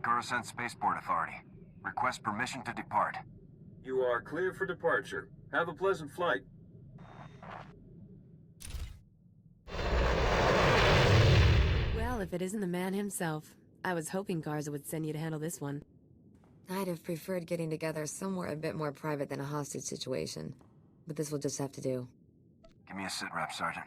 Coruscant Spaceport Authority. Request permission to depart. You are clear for departure. Have a pleasant flight. Well, if it isn't the man himself, I was hoping Garza would send you to handle this one. I'd have preferred getting together somewhere a bit more private than a hostage situation. But this will just have to do. Give me a sit rep, Sergeant.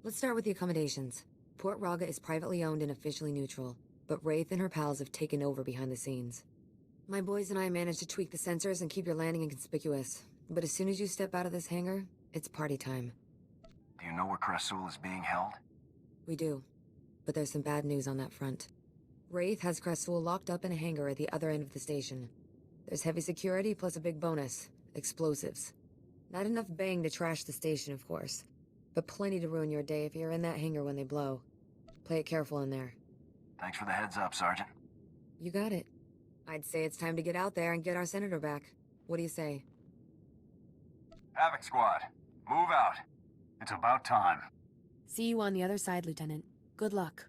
Let's start with the accommodations. Port Raga is privately owned and officially neutral, but Wraith and her pals have taken over behind the scenes. My boys and I managed to tweak the sensors and keep your landing inconspicuous. But as soon as you step out of this hangar, it's party time. Do you know where Krasul is being held? We do. But there's some bad news on that front. Wraith has Krasul locked up in a hangar at the other end of the station. There's heavy security plus a big bonus. Explosives. Not enough bang to trash the station, of course. But plenty to ruin your day if you're in that hangar when they blow. Play it careful in there. Thanks for the heads up, Sergeant. You got it. I'd say it's time to get out there and get our senator back. What do you say? Havoc Squad, move out. It's about time. See you on the other side, Lieutenant. Good luck.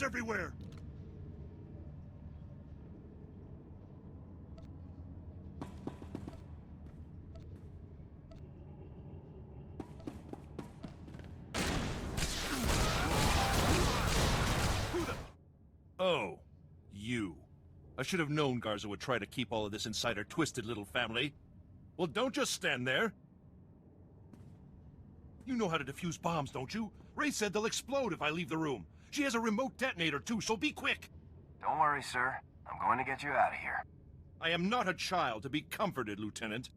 everywhere! Who the... Oh, you. I should have known Garza would try to keep all of this inside her twisted little family. Well, don't just stand there. You know how to defuse bombs, don't you? Ray said they'll explode if I leave the room. She has a remote detonator, too, so be quick. Don't worry, sir. I'm going to get you out of here. I am not a child to be comforted, Lieutenant.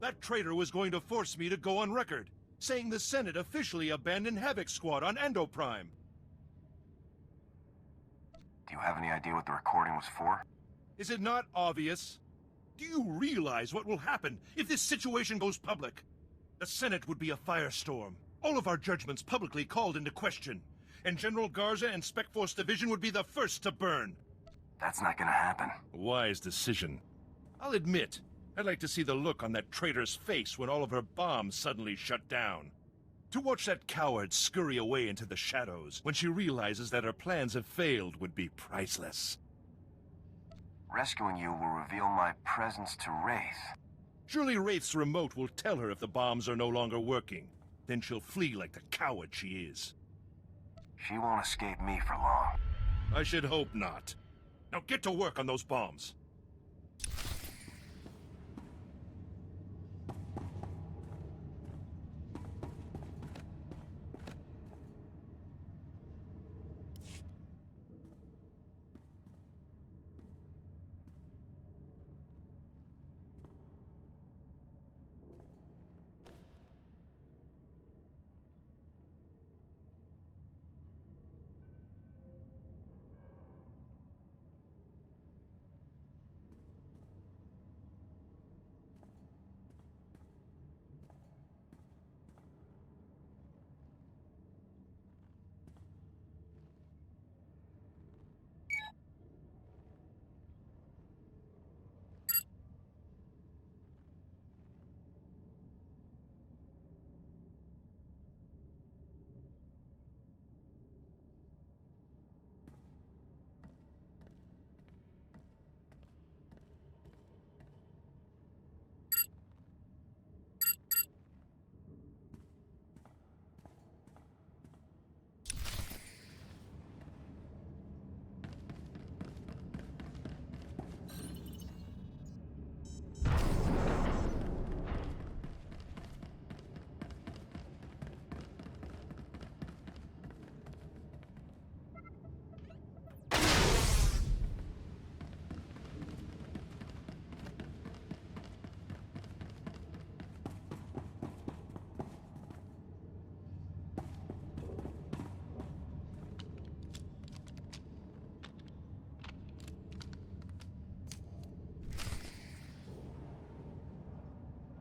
That traitor was going to force me to go on record, saying the Senate officially abandoned Havoc Squad on Endoprime. Do you have any idea what the recording was for? Is it not obvious? Do you realize what will happen if this situation goes public? The Senate would be a firestorm. All of our judgments publicly called into question. And General Garza and Spec Force Division would be the first to burn. That's not gonna happen. A wise decision. I'll admit, I'd like to see the look on that traitor's face when all of her bombs suddenly shut down. To watch that coward scurry away into the shadows when she realizes that her plans have failed would be priceless. Rescuing you will reveal my presence to Wraith. Surely Wraith's remote will tell her if the bombs are no longer working. Then she'll flee like the coward she is. She won't escape me for long. I should hope not. Now get to work on those bombs.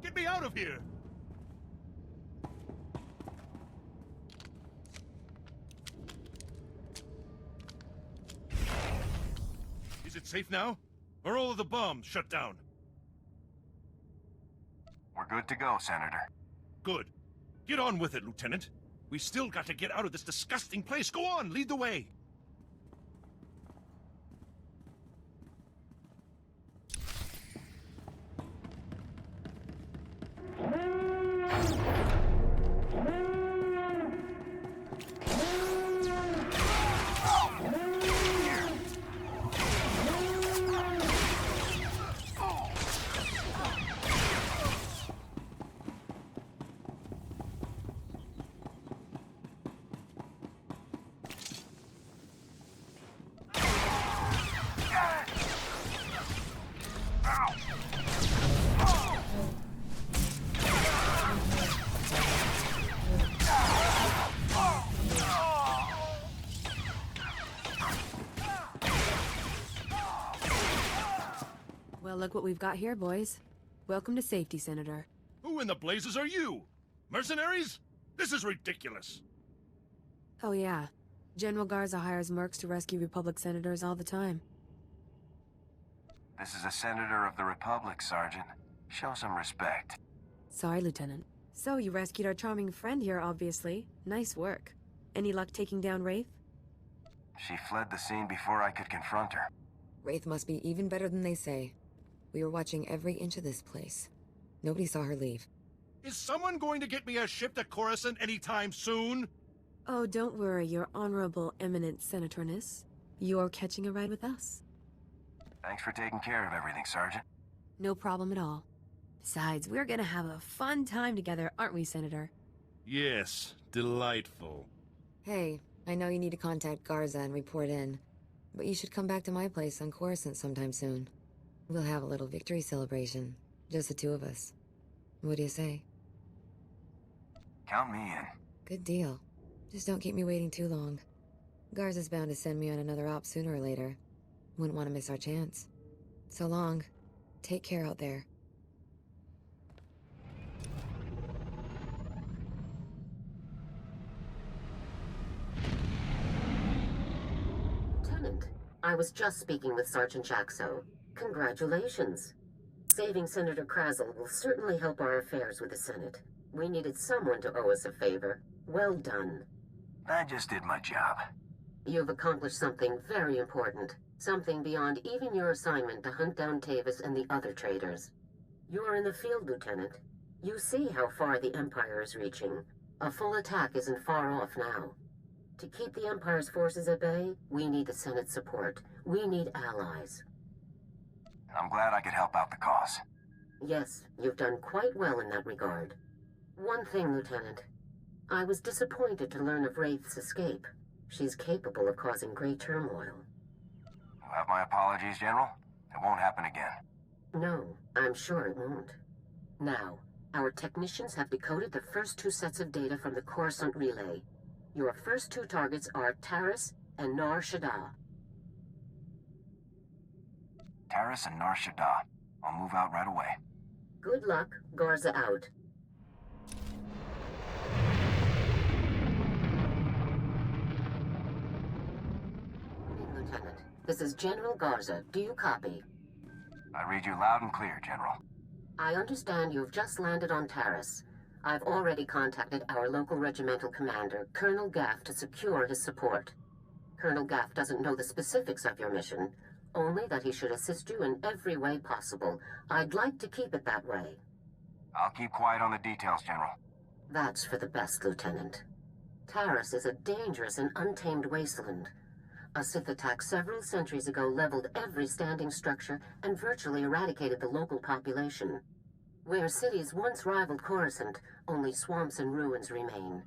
Get me out of here! Is it safe now? Are all of the bombs shut down? We're good to go, Senator. Good. Get on with it, Lieutenant. We still got to get out of this disgusting place. Go on, lead the way. Well, look what we've got here, boys. Welcome to safety, Senator. Who in the blazes are you? Mercenaries? This is ridiculous. Oh yeah. General Garza hires mercs to rescue Republic senators all the time. This is a Senator of the Republic, Sergeant. Show some respect. Sorry, Lieutenant. So, you rescued our charming friend here, obviously. Nice work. Any luck taking down Wraith? She fled the scene before I could confront her. Wraith must be even better than they say. We were watching every inch of this place. Nobody saw her leave. Is someone going to get me a ship to Coruscant anytime soon? Oh, don't worry, Your Honorable Eminent Senatorness. You're catching a ride with us. Thanks for taking care of everything, Sergeant. No problem at all. Besides, we're gonna have a fun time together, aren't we, Senator? Yes, delightful. Hey, I know you need to contact Garza and report in, but you should come back to my place on Coruscant sometime soon. We'll have a little victory celebration, just the two of us. What do you say? Count me in. Good deal. Just don't keep me waiting too long. Garza's bound to send me on another op sooner or later. Wouldn't want to miss our chance. So long. Take care out there. Lieutenant, I was just speaking with Sergeant Jaxo. Congratulations. Saving Senator Krazel will certainly help our affairs with the Senate. We needed someone to owe us a favor. Well done. I just did my job. You've accomplished something very important. Something beyond even your assignment to hunt down Tavis and the other traitors. You're in the field, Lieutenant. You see how far the Empire is reaching. A full attack isn't far off now. To keep the Empire's forces at bay, we need the Senate's support. We need allies. I'm glad I could help out the cause. Yes, you've done quite well in that regard. One thing, Lieutenant. I was disappointed to learn of Wraith's escape. She's capable of causing great turmoil. You have my apologies, General. It won't happen again. No, I'm sure it won't. Now, our technicians have decoded the first two sets of data from the Coruscant relay. Your first two targets are Taris and Nar Shaddaa. Taris and Nar Shaddaa. I'll move out right away. Good luck. Garza out. Lieutenant, this is General Garza. Do you copy? I read you loud and clear, General. I understand you've just landed on Taris. I've already contacted our local regimental commander, Colonel Gaff, to secure his support. Colonel Gaff doesn't know the specifics of your mission, only that he should assist you in every way possible. I'd like to keep it that way. I'll keep quiet on the details, General. That's for the best, Lieutenant. Taris is a dangerous and untamed wasteland. A Sith attack several centuries ago leveled every standing structure and virtually eradicated the local population. Where cities once rivaled Coruscant, only swamps and ruins remain.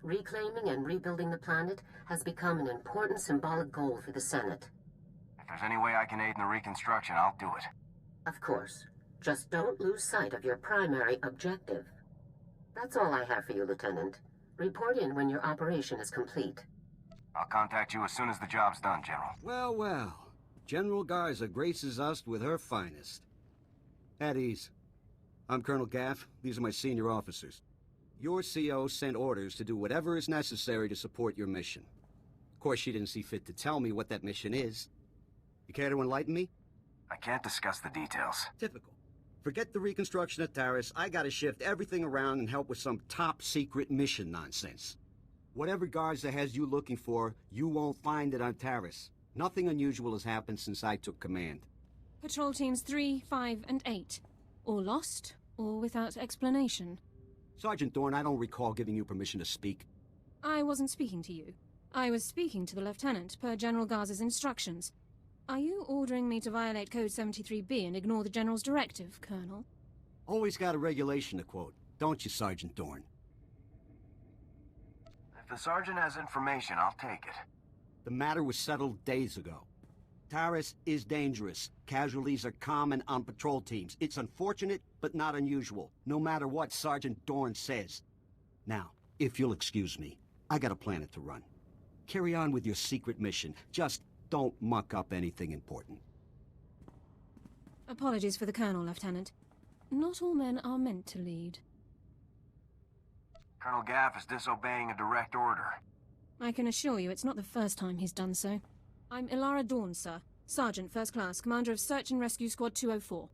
Reclaiming and rebuilding the planet has become an important symbolic goal for the Senate. If there's any way I can aid in the reconstruction, I'll do it. Of course. Just don't lose sight of your primary objective. That's all I have for you, Lieutenant. Report in when your operation is complete. I'll contact you as soon as the job's done, General. Well, well. General Garza graces us with her finest. At ease. I'm Colonel Gaff. These are my senior officers. Your CO sent orders to do whatever is necessary to support your mission. Of course, she didn't see fit to tell me what that mission is. You care to enlighten me? I can't discuss the details. Typical. Forget the reconstruction of Taris. I gotta shift everything around and help with some top-secret mission nonsense. Whatever Garza has you looking for, you won't find it on Taris. Nothing unusual has happened since I took command. Patrol teams 3, 5, and 8. All lost, or without explanation. Sergeant Dorn, I don't recall giving you permission to speak. I wasn't speaking to you. I was speaking to the Lieutenant, per General Garza's instructions. Are you ordering me to violate Code 73B and ignore the General's directive, Colonel? Always got a regulation to quote, don't you, Sergeant Dorn? If the Sergeant has information, I'll take it. The matter was settled days ago. Taris is dangerous. Casualties are common on patrol teams. It's unfortunate, but not unusual, no matter what Sergeant Dorn says. Now, if you'll excuse me, I got a planet to run. Carry on with your secret mission. Just don't muck up anything important. Apologies for the Colonel, Lieutenant. Not all men are meant to lead. Colonel Gaff is disobeying a direct order. I can assure you it's not the first time he's done so. I'm Ilara Dawn, sir. Sergeant, First Class, Commander of Search and Rescue Squad 204.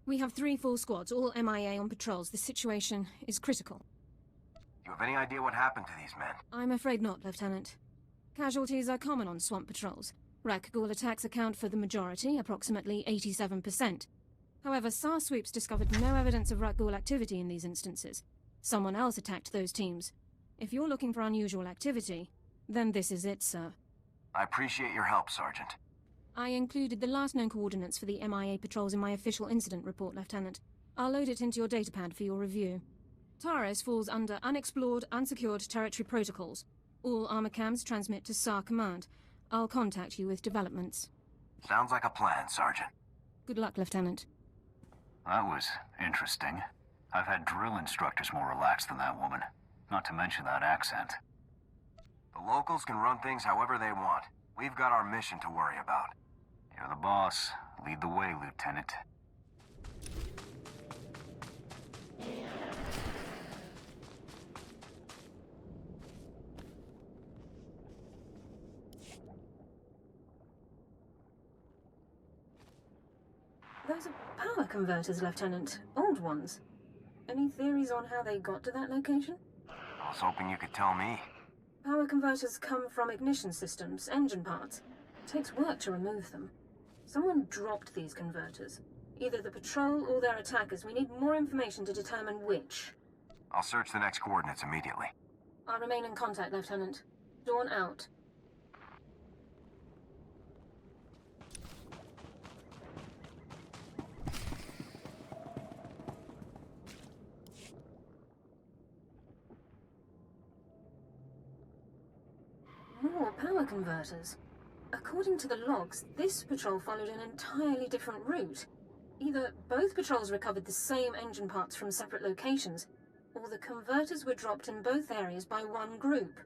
We have 3 full squads, all MIA on patrols. The situation is critical. You have any idea what happened to these men? I'm afraid not, Lieutenant. Casualties are common on swamp patrols. Rakghoul attacks account for the majority, approximately 87%. However, SAR sweeps discovered no evidence of Rakghoul activity in these instances. Someone else attacked those teams. If you're looking for unusual activity, then this is it, sir. I appreciate your help, Sergeant. I included the last known coordinates for the MIA patrols in my official incident report, Lieutenant. I'll load it into your datapad for your review. Taris falls under Unexplored, Unsecured Territory Protocols. All armor cams transmit to SAR Command. I'll contact you with developments. Sounds like a plan, Sergeant. Good luck, Lieutenant. That was interesting. I've had drill instructors more relaxed than that woman. Not to mention that accent. The locals can run things however they want. We've got our mission to worry about. You're the boss. Lead the way, Lieutenant. Those are power converters, Lieutenant. Old ones. Any theories on how they got to that location? I was hoping you could tell me. Power converters come from ignition systems, engine parts. It takes work to remove them. Someone dropped these converters. Either the patrol or their attackers. We need more information to determine which. I'll search the next coordinates immediately. I'll remain in contact, Lieutenant. Dawn out. More power converters. According to the logs, this patrol followed an entirely different route. Either both patrols recovered the same engine parts from separate locations, or the converters were dropped in both areas by one group.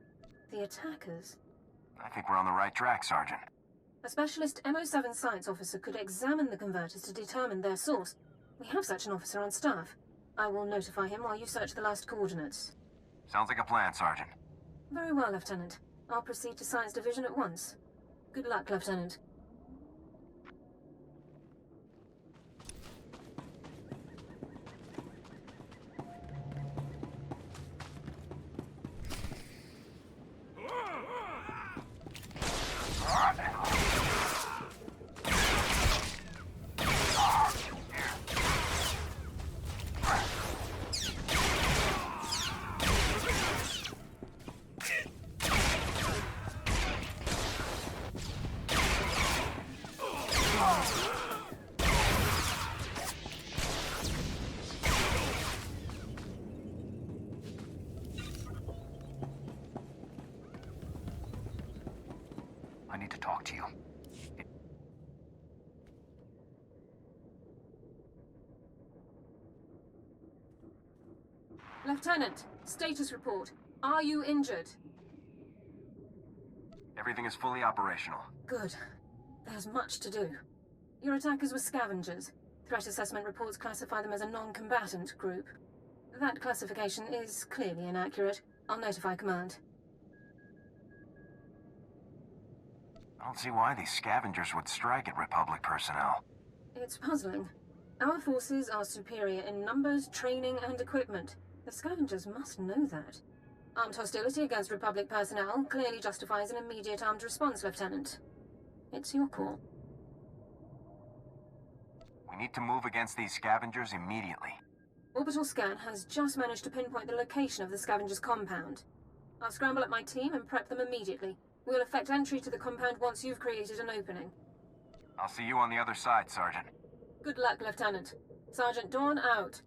The attackers. I think we're on the right track, Sergeant. A specialist MO7 science officer could examine the converters to determine their source. We have such an officer on staff. I will notify him while you search the last coordinates. Sounds like a plan, Sergeant. Very well, Lieutenant. I'll proceed to Science Division at once. Good luck, Lieutenant. I need to talk to you. Lieutenant, status report. Are you injured? Everything is fully operational. Good. There's much to do. Your attackers were scavengers. Threat assessment reports classify them as a non-combatant group. That classification is clearly inaccurate. I'll notify command. I don't see why these scavengers would strike at Republic personnel. It's puzzling. Our forces are superior in numbers, training, and equipment. The scavengers must know that. Armed hostility against Republic personnel clearly justifies an immediate armed response, Lieutenant. It's your call. We need to move against these scavengers immediately. Orbital scan has just managed to pinpoint the location of the scavengers' compound. I'll scramble up my team and prep them immediately. We'll effect entry to the compound once you've created an opening. I'll see you on the other side, Sergeant. Good luck, Lieutenant. Sergeant Dawn out.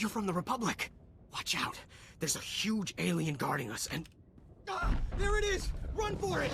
You're from the Republic. Watch out. There's a huge alien guarding us, and... Ah, there it is! Run for it!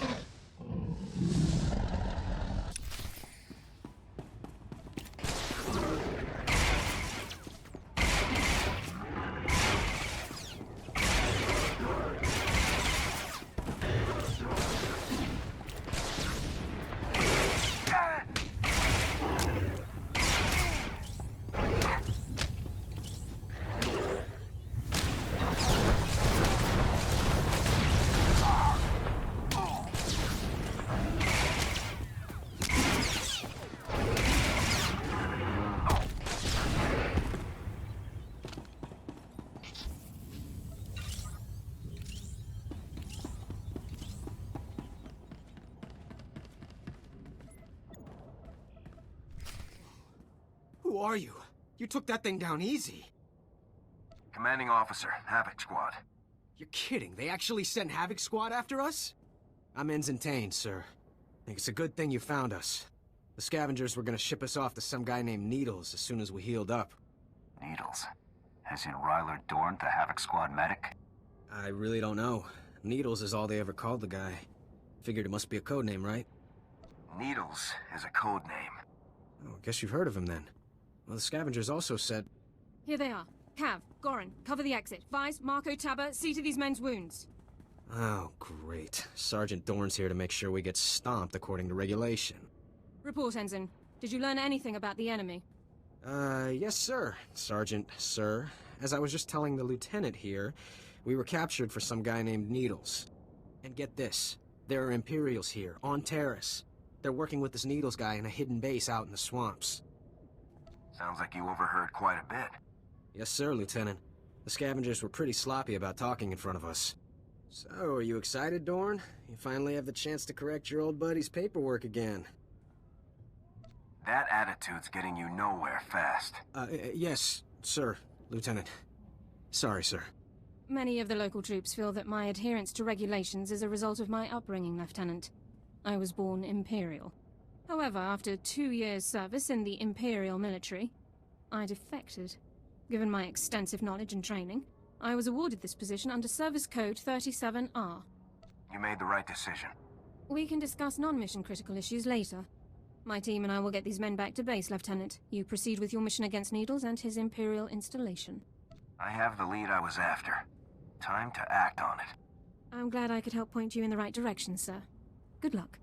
Who are you? You took that thing down easy. Commanding Officer, Havoc Squad. You're kidding. They actually sent Havoc Squad after us? I'm Ensign Tane, sir. I think it's a good thing you found us. The scavengers were gonna ship us off to some guy named Needles as soon as we healed up. Needles? As in Ryler Dorn, the Havoc Squad medic? I really don't know. Needles is all they ever called the guy. Figured it must be a code name, right? Needles is a code name. Oh, I guess you've heard of him then. Well, the scavengers also said... Here they are. Cav, Goran, cover the exit. Vice, Marco, Tabba, see to these men's wounds. Oh, great. Sergeant Dorn's here to make sure we get stomped according to regulation. Report, Ensign. Did you learn anything about the enemy? Yes, sir. Sergeant, sir. As I was just telling the lieutenant here, we were captured for some guy named Needles. And get this, there are Imperials here, on Terrace. They're working with this Needles guy in a hidden base out in the swamps. Sounds like you overheard quite a bit. Yes, sir, Lieutenant. The scavengers were pretty sloppy about talking in front of us. So, are you excited, Dorn? You finally have the chance to correct your old buddy's paperwork again. That attitude's getting you nowhere fast. Yes, sir, Lieutenant. Sorry, sir. Many of the local troops feel that my adherence to regulations is a result of my upbringing, Lieutenant. I was born Imperial. However, after 2 years' service in the Imperial military, I defected. Given my extensive knowledge and training, I was awarded this position under Service Code 37R. You made the right decision. We can discuss non-mission critical issues later. My team and I will get these men back to base, Lieutenant. You proceed with your mission against Needles and his Imperial installation. I have the lead I was after. Time to act on it. I'm glad I could help point you in the right direction, sir. Good luck.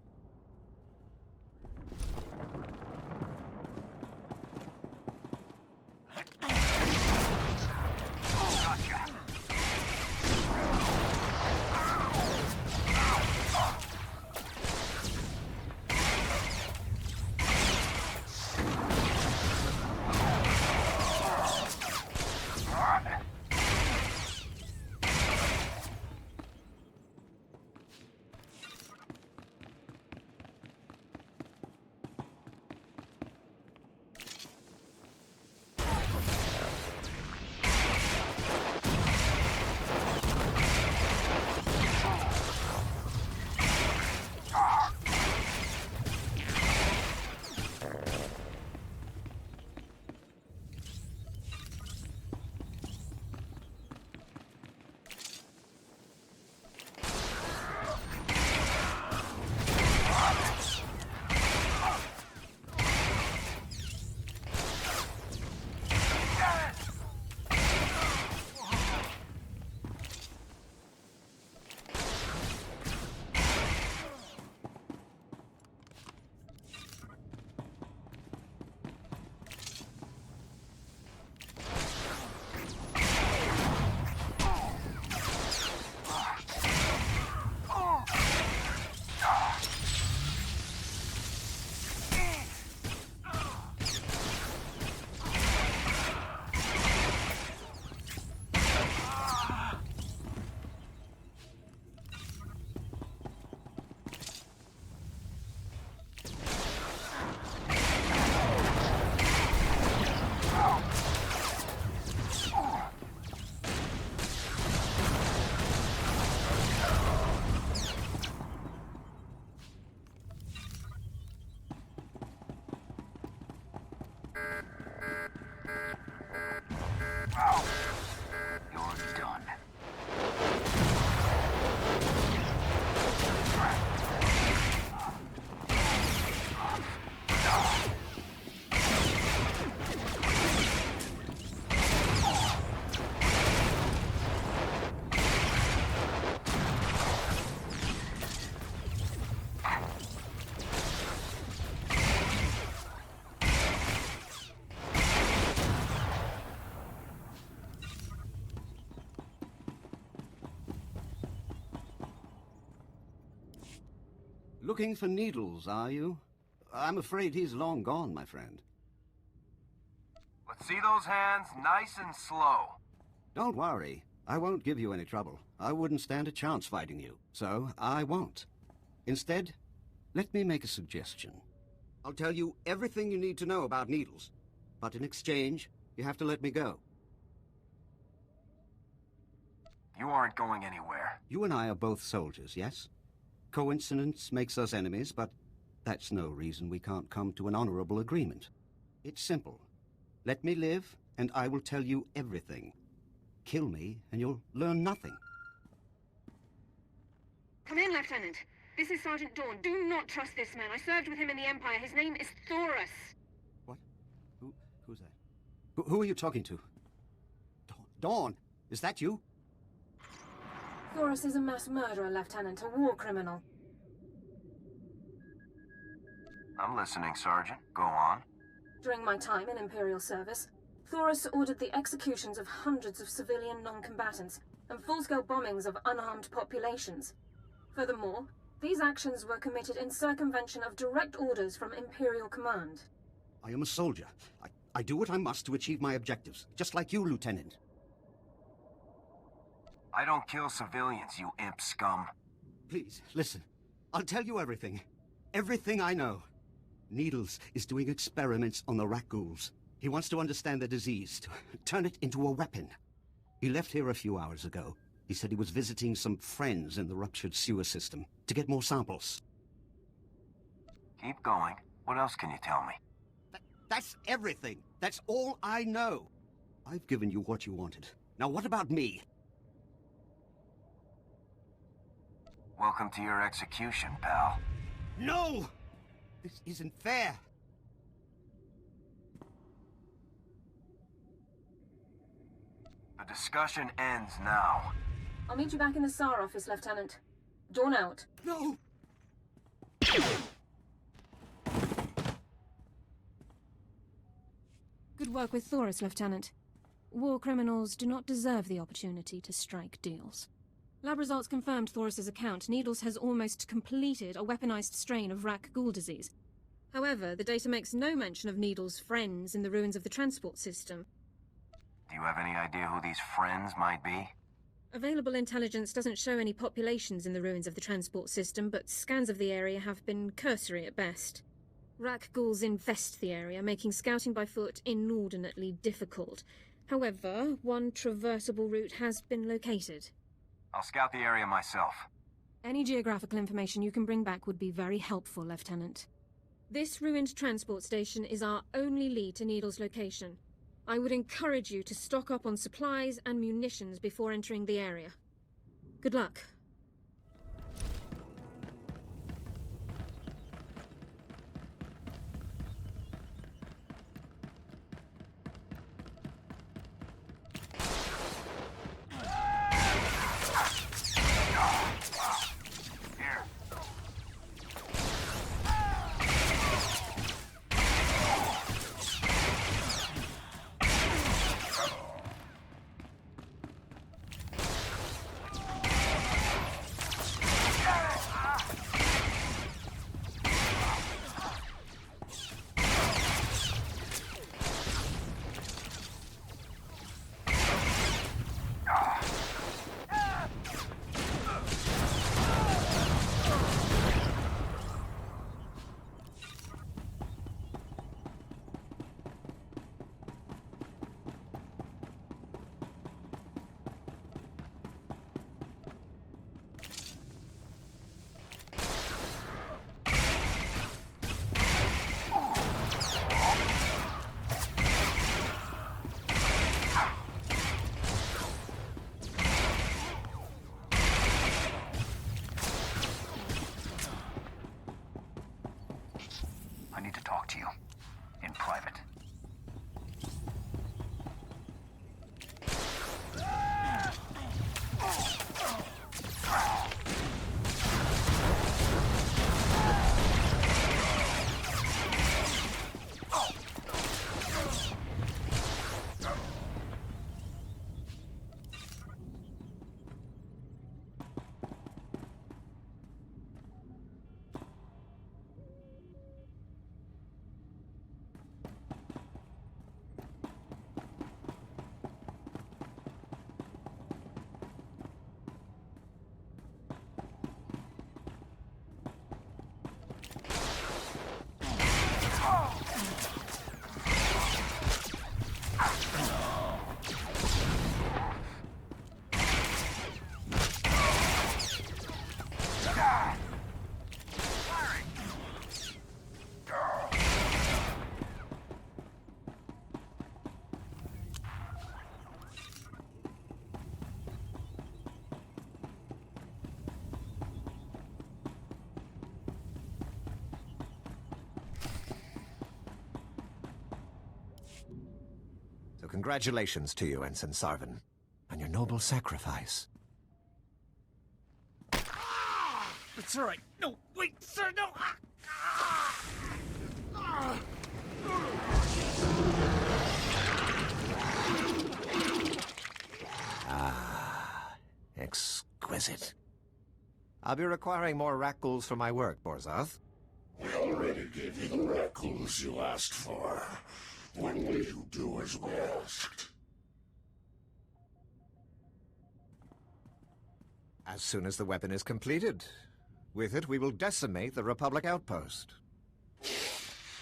Looking for Needles, are you? I'm afraid he's long gone, my friend. Let's see those hands nice and slow. Don't worry. I won't give you any trouble. I wouldn't stand a chance fighting you, so I won't. Instead, let me make a suggestion. I'll tell you everything you need to know about Needles, but in exchange, you have to let me go. You aren't going anywhere. You and I are both soldiers, yes? Coincidence makes us enemies, but that's no reason we can't come to an honorable agreement. It's simple. Let me live, and I will tell you everything. Kill me, and you'll learn nothing. Come in, Lieutenant. This is Sergeant Dawn. Do not trust this man. I served with him in the Empire. His name is Thoris. What? Who's that? Who are you talking to? Dawn, is that you? Thoris is a mass murderer, Lieutenant, a war criminal. I'm listening, Sergeant. Go on. During my time in Imperial service, Thoris ordered the executions of hundreds of civilian non-combatants and full-scale bombings of unarmed populations. Furthermore, these actions were committed in circumvention of direct orders from Imperial command. I am a soldier. I do what I must to achieve my objectives, just like you, Lieutenant. I don't kill civilians, you imp scum. Please, listen. I'll tell you everything. Everything I know. Needles is doing experiments on the Rakghouls. He wants to understand the disease, to turn it into a weapon. He left here a few hours ago. He said he was visiting some friends in the ruptured sewer system to get more samples. Keep going. What else can you tell me? That's everything. That's all I know. I've given you what you wanted. Now what about me? Welcome to your execution, pal. No! This isn't fair. The discussion ends now. I'll meet you back in the SAR office, Lieutenant. Dawn out. No! Good work with Thoris, Lieutenant. War criminals do not deserve the opportunity to strike deals. Lab results confirmed Thoris's account. Needles has almost completed a weaponized strain of Rakghoul disease. However, the data makes no mention of Needles' friends in the ruins of the transport system. Do you have any idea who these friends might be? Available intelligence doesn't show any populations in the ruins of the transport system, but scans of the area have been cursory at best. Rakghouls infest the area, making scouting by foot inordinately difficult. However, one traversable route has been located. I'll scout the area myself. Any geographical information you can bring back would be very helpful, Lieutenant. This ruined transport station is our only lead to Needle's location. I would encourage you to stock up on supplies and munitions before entering the area. Good luck. So congratulations to you, Ensign Sarvin, on your noble sacrifice. It's all right. No, wait, sir, no! Exquisite. I'll be requiring more rat ghouls for my work, Borzoth. We already gave you the rat ghouls you asked for. When will you do as we asked? As soon as the weapon is completed. With it, we will decimate the Republic outpost.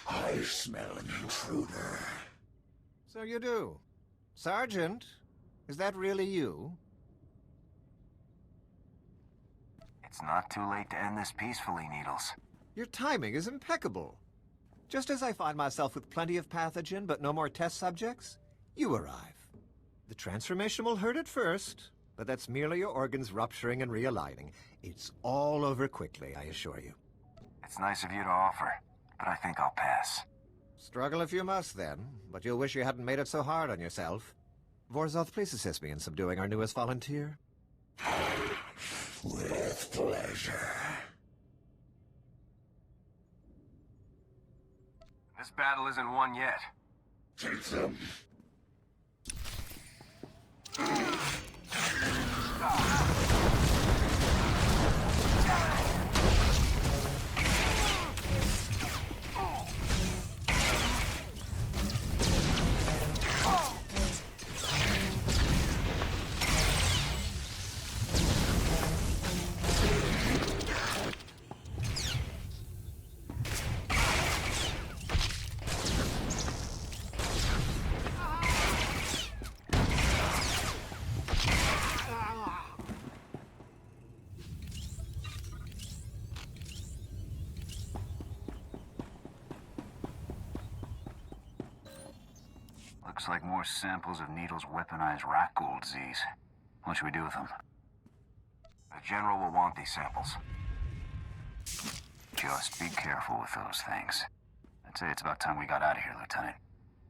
I smell an intruder. So you do. Sergeant, is that really you? It's not too late to end this peacefully, Needles. Your timing is impeccable. Just as I find myself with plenty of pathogen but no more test subjects, you arrive. The transformation will hurt at first, but that's merely your organs rupturing and realigning. It's all over quickly, I assure you. It's nice of you to offer, but I think I'll pass. Struggle if you must, then, but you'll wish you hadn't made it so hard on yourself. Vorzoth, please assist me in subduing our newest volunteer. With pleasure. This battle isn't won yet. Take them. Looks like more samples of Needle's weaponized rat ghoul disease. What should we do with them? The General will want these samples. Just be careful with those things. I'd say it's about time we got out of here, Lieutenant.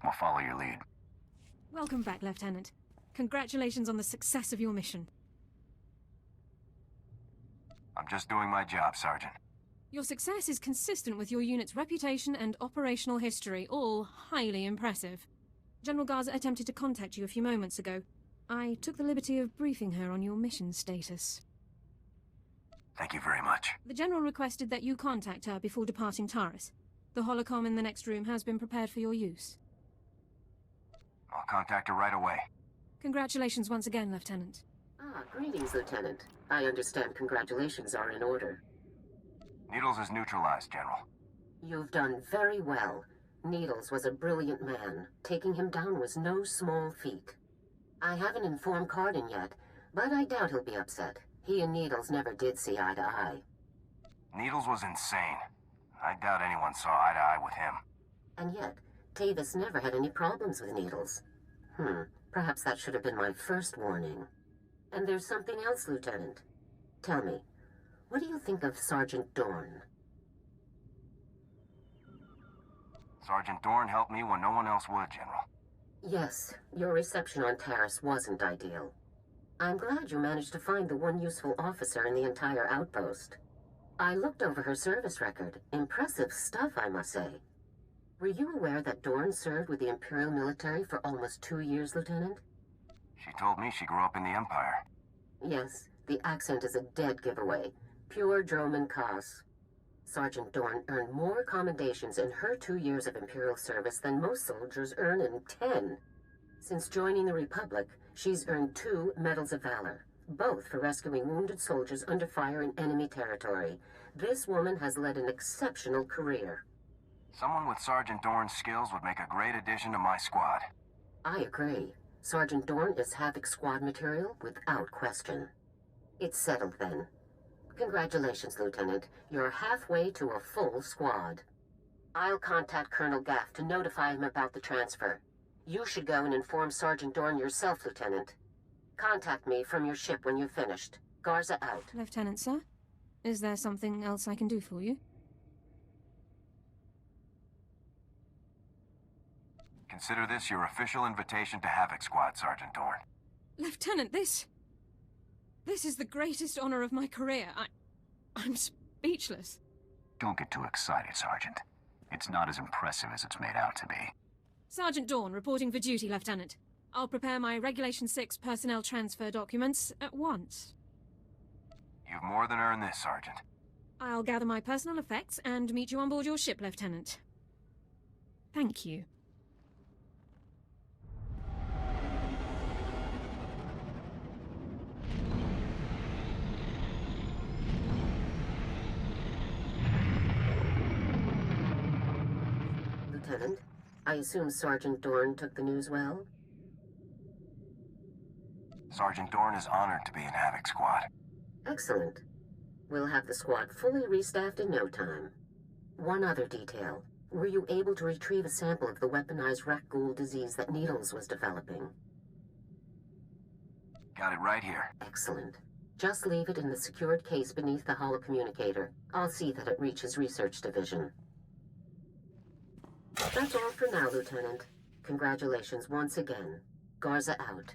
We'll follow your lead. Welcome back, Lieutenant. Congratulations on the success of your mission. I'm just doing my job, Sergeant. Your success is consistent with your unit's reputation and operational history, all highly impressive. General Garza attempted to contact you a few moments ago. I took the liberty of briefing her on your mission status. Thank you very much. The General requested that you contact her before departing Taris. The holocom in the next room has been prepared for your use. I'll contact her right away. Congratulations once again, Lieutenant. Greetings, Lieutenant. I understand congratulations are in order. Needles is neutralized, General. You've done very well. Needles was a brilliant man. Taking him down was no small feat. I haven't informed Cardin yet, but I doubt he'll be upset. He and Needles never did see eye to eye. Needles was insane. I doubt anyone saw eye to eye with him. And yet, Tavis never had any problems with Needles. Perhaps that should have been my first warning. And there's something else, Lieutenant. Tell me, what do you think of Sergeant Dorn? Sergeant Dorn helped me when no one else would, General. Yes, your reception on Taris wasn't ideal. I'm glad you managed to find the one useful officer in the entire outpost. I looked over her service record. Impressive stuff, I must say. Were you aware that Dorn served with the Imperial military for almost 2 years, Lieutenant? She told me she grew up in the Empire. Yes, the accent is a dead giveaway. Pure Droman Kos. Sergeant Dorn earned more commendations in her 2 years of Imperial service than most soldiers earn in 10. Since joining the Republic, she's earned 2 Medals of Valor, both for rescuing wounded soldiers under fire in enemy territory. This woman has led an exceptional career. Someone with Sergeant Dorn's skills would make a great addition to my squad. I agree. Sergeant Dorn is Havoc squad material without question. It's settled then. Congratulations, Lieutenant. You're halfway to a full squad. I'll contact Colonel Gaff to notify him about the transfer. You should go and inform Sergeant Dorn yourself, Lieutenant. Contact me from your ship when you've finished. Garza out. Lieutenant, sir? Is there something else I can do for you? Consider this your official invitation to Havoc Squad, Sergeant Dorn. Lieutenant, this is the greatest honor of my career. I'm speechless. Don't get too excited, Sergeant. It's not as impressive as it's made out to be. Sergeant Dorn, reporting for duty, Lieutenant. I'll prepare my Regulation 6 personnel transfer documents at once. You've more than earned this, Sergeant. I'll gather my personal effects and meet you on board your ship, Lieutenant. Thank you. Lieutenant, I assume Sergeant Dorn took the news well? Sergeant Dorn is honored to be in Havoc Squad. Excellent. We'll have the squad fully restaffed in no time. One other detail. Were you able to retrieve a sample of the weaponized rat ghoul disease that Needles was developing? Got it right here. Excellent. Just leave it in the secured case beneath the holocommunicator. I'll see that it reaches Research Division. That's all for now, Lieutenant. Congratulations once again. Garza out.